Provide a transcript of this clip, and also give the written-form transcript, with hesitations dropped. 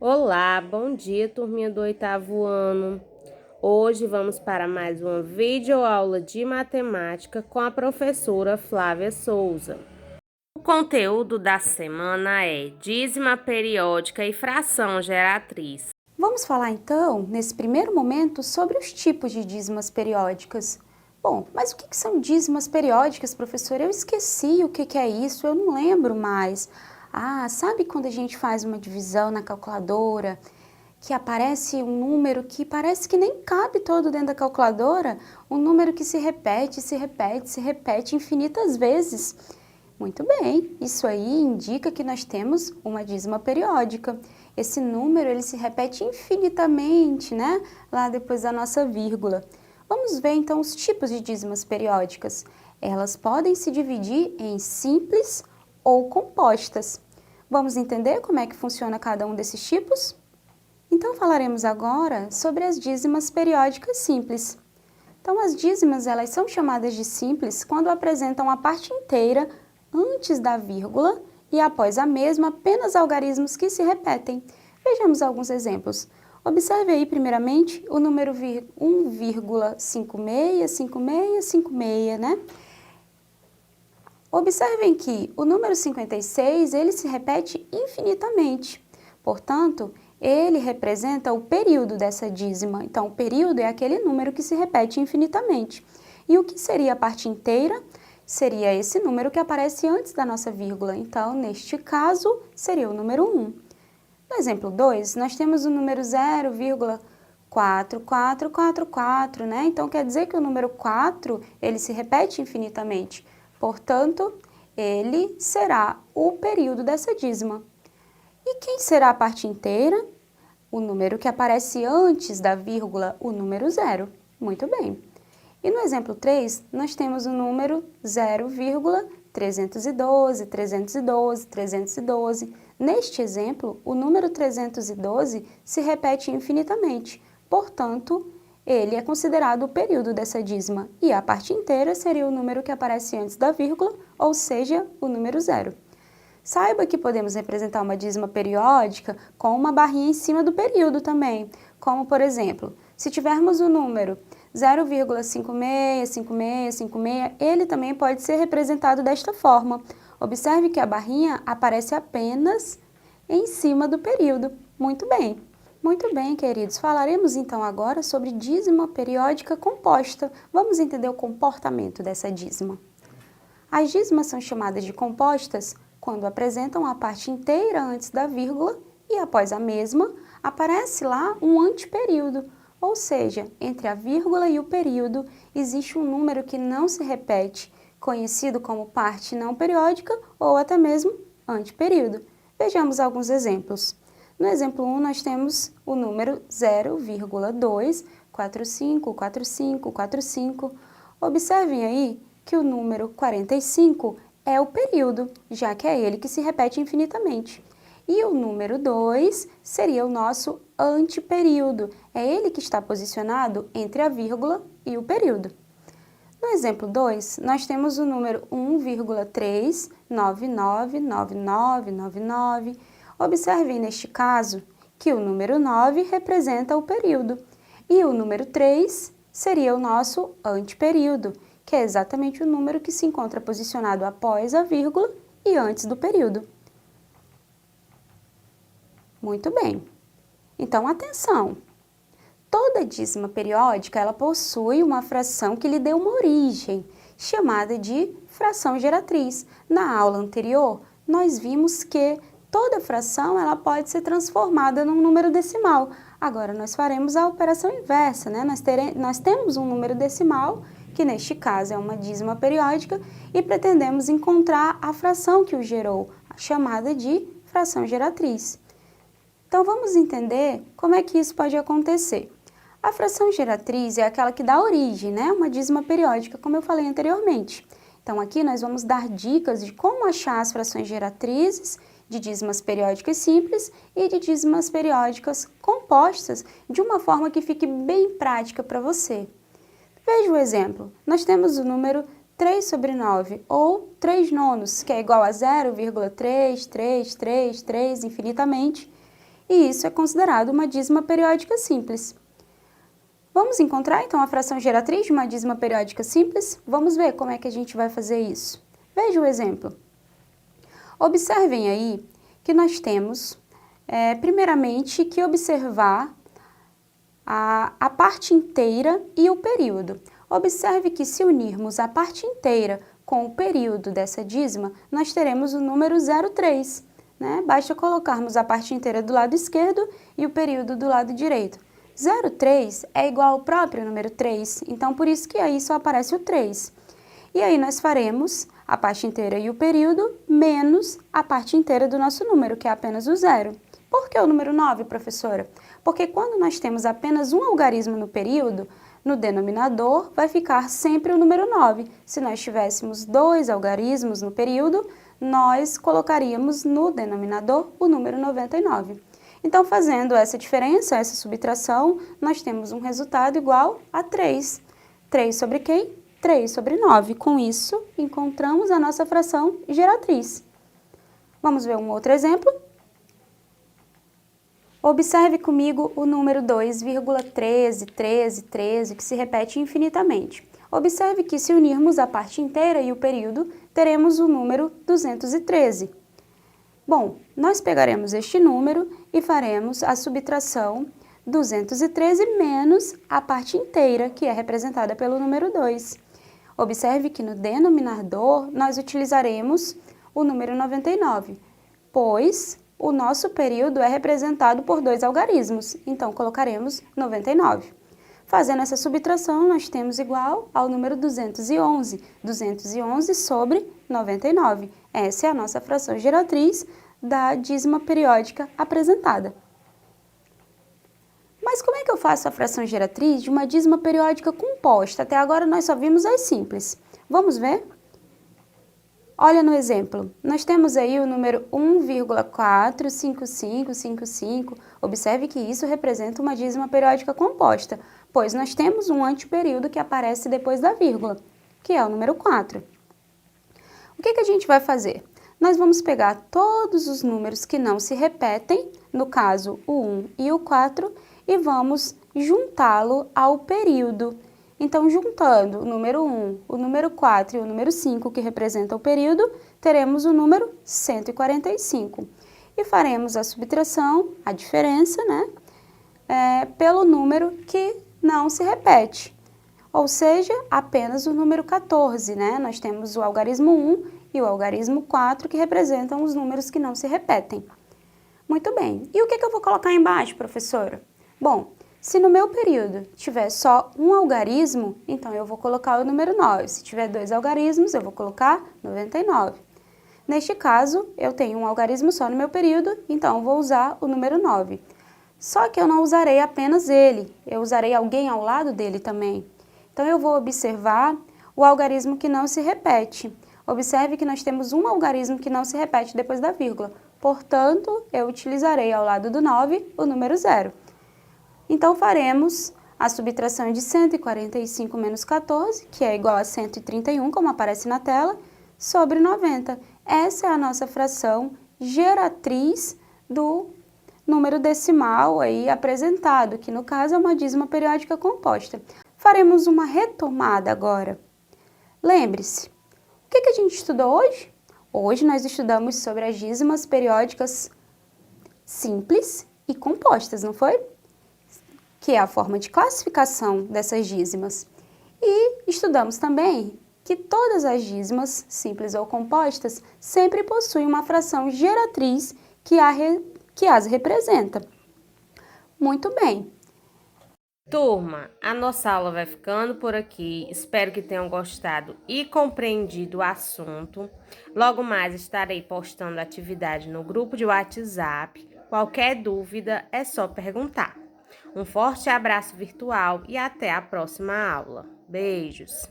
Olá, bom dia, turminha do oitavo ano. Hoje vamos para mais uma videoaula de matemática com a professora Flávia Souza. O conteúdo da semana é dízima periódica e fração geratriz. Vamos falar então, nesse primeiro momento, sobre os tipos de dízimas periódicas. Bom, mas o que são dízimas periódicas, professor? Eu esqueci o que é isso, eu não lembro mais. Ah, sabe quando a gente faz uma divisão na calculadora, que aparece um número que parece que nem cabe todo dentro da calculadora? Um número que se repete, se repete, se repete infinitas vezes. Muito bem, isso aí indica que nós temos uma dízima periódica. Esse número ele se repete infinitamente, né? Lá depois da nossa vírgula. Vamos ver então os tipos de dízimas periódicas. Elas podem se dividir em simples ou compostas. Vamos entender como é que funciona cada um desses tipos? Então falaremos agora sobre as dízimas periódicas simples. Então as dízimas elas são chamadas de simples quando apresentam a parte inteira antes da vírgula e após a mesma apenas algarismos que se repetem. Vejamos alguns exemplos. Observe aí primeiramente o número 1,565656, né? Observem que o número 56, ele se repete infinitamente. Portanto, ele representa o período dessa dízima. Então, o período é aquele número que se repete infinitamente. E o que seria a parte inteira? Seria esse número que aparece antes da nossa vírgula. Então, neste caso, seria o número 1. No exemplo 2, nós temos o número 0,4444, né? Então, quer dizer que o número 4, ele se repete infinitamente. Portanto, ele será o período dessa dízima. E quem será a parte inteira? O número que aparece antes da vírgula, o número 0. Muito bem. E no exemplo 3, nós temos o número 0,312, 312, 312. Neste exemplo, o número 312 se repete infinitamente. Portanto, ele é considerado o período dessa dízima. E a parte inteira seria o número que aparece antes da vírgula, ou seja, o número 0. Saiba que podemos representar uma dízima periódica com uma barrinha em cima do período também, como por exemplo, se tivermos o número 0,565656, ele também pode ser representado desta forma. Observe que a barrinha aparece apenas em cima do período. Muito bem. Muito bem, queridos. Falaremos então agora sobre dízima periódica composta. Vamos entender o comportamento dessa dízima. As dízimas são chamadas de compostas quando apresentam a parte inteira antes da vírgula e após a mesma aparece lá um anteperíodo, ou seja, entre a vírgula e o período existe um número que não se repete, conhecido como parte não periódica ou até mesmo anteperíodo. Vejamos alguns exemplos. No exemplo 1, nós temos o número 0,2454545. Observem aí que o número 45 é o período, já que é ele que se repete infinitamente. E o número 2 seria o nosso anteperíodo, é ele que está posicionado entre a vírgula e o período. No exemplo 2, nós temos o número 1,3999999. Observem neste caso que o número 9 representa o período e o número 3 seria o nosso anteperíodo, que é exatamente o número que se encontra posicionado após a vírgula e antes do período. Muito bem. Então, atenção! Toda dízima periódica, ela possui uma fração que lhe deu uma origem, chamada de fração geratriz. Na aula anterior, nós vimos que toda fração ela pode ser transformada num número decimal. Agora, nós faremos a operação inversa, né? Nós temos um número decimal, que neste caso é uma dízima periódica, e pretendemos encontrar a fração que o gerou, chamada de fração geratriz. Então, vamos entender como é que isso pode acontecer. A fração geratriz é aquela que dá origem, né? Uma dízima periódica, como eu falei anteriormente. Então, aqui nós vamos dar dicas de como achar as frações geratrizes de dízimas periódicas simples e de dízimas periódicas compostas de uma forma que fique bem prática para você. Veja o exemplo. Nós temos o número 3/9, ou 3 nonos, que é igual a 0,3333 infinitamente. e isso é considerado uma dízima periódica simples. Vamos encontrar, então, a fração geratriz de uma dízima periódica simples? Vamos ver como é que a gente vai fazer isso. Veja o exemplo. Observem aí que nós temos, primeiramente, que observar a parte inteira e o período. Observe que se unirmos a parte inteira com o período dessa dízima, nós teremos o número 0,3, né? Basta colocarmos a parte inteira do lado esquerdo e o período do lado direito. 0,3 é igual ao próprio número 3, então por isso que aí só aparece o 3. E aí nós faremos a parte inteira e o período menos a parte inteira do nosso número, que é apenas o 0. Por que o número 9, professora? Porque quando nós temos apenas um algarismo no período, no denominador vai ficar sempre o número 9. Se nós tivéssemos 2 algarismos no período, nós colocaríamos no denominador o número 99. Então, fazendo essa diferença, essa subtração, nós temos um resultado igual a 3. 3 sobre quem? 3 sobre 9. Com isso, encontramos a nossa fração geratriz. Vamos ver um outro exemplo? Observe comigo o número 2,13, que se repete infinitamente. Observe que se unirmos a parte inteira e o período, teremos o número 213. Bom, nós pegaremos este número e faremos a subtração 213 menos a parte inteira, que é representada pelo número 2. Observe que no denominador nós utilizaremos o número 99, pois o nosso período é representado por 2 algarismos, então colocaremos 99. Fazendo essa subtração, nós temos igual ao número 211, 211 sobre 99. Essa é a nossa fração geratriz da dízima periódica apresentada. Mas como é que eu faço a fração geratriz de uma dízima periódica composta? Até agora nós só vimos as simples. Vamos ver? Olha no exemplo, nós temos aí o número 1,45555. Observe que isso representa uma dízima periódica composta, pois nós temos um anteperíodo que aparece depois da vírgula, que é o número 4. O que a gente vai fazer? Nós vamos pegar todos os números que não se repetem, no caso o 1 e o 4, e vamos juntá-lo ao período. Então, juntando o número 1, o número 4 e o número 5, que representam o período, teremos o número 145. E faremos a subtração, a diferença, né, pelo número que não se repete. Ou seja, apenas o número 14, né? Nós temos o algarismo 1 e o algarismo 4, que representam os números que não se repetem. Muito bem. E o que eu vou colocar embaixo, professora? Bom, se no meu período tiver só um algarismo, então eu vou colocar o número 9. Se tiver 2 algarismos, eu vou colocar 99. Neste caso, eu tenho um algarismo só no meu período, então eu vou usar o número 9. Só que eu não usarei apenas ele, eu usarei alguém ao lado dele também. Então, eu vou observar o algarismo que não se repete. Observe que nós temos um algarismo que não se repete depois da vírgula. Portanto, eu utilizarei ao lado do 9 o número 0. Então, faremos a subtração de 145 menos 14, que é igual a 131, como aparece na tela, sobre 90. Essa é a nossa fração geratriz do número decimal aí apresentado, que no caso é uma dízima periódica composta. Faremos uma retomada agora. Lembre-se, o que a gente estudou hoje? Hoje nós estudamos sobre as dízimas periódicas simples e compostas, não foi? Que é a forma de classificação dessas dízimas. E estudamos também que todas as dízimas, simples ou compostas, sempre possuem uma fração geratriz que as representa. Muito bem. Turma, a nossa aula vai ficando por aqui. Espero que tenham gostado e compreendido o assunto. Logo mais estarei postando atividade no grupo de WhatsApp. Qualquer dúvida é só perguntar. Um forte abraço virtual e até a próxima aula. Beijos!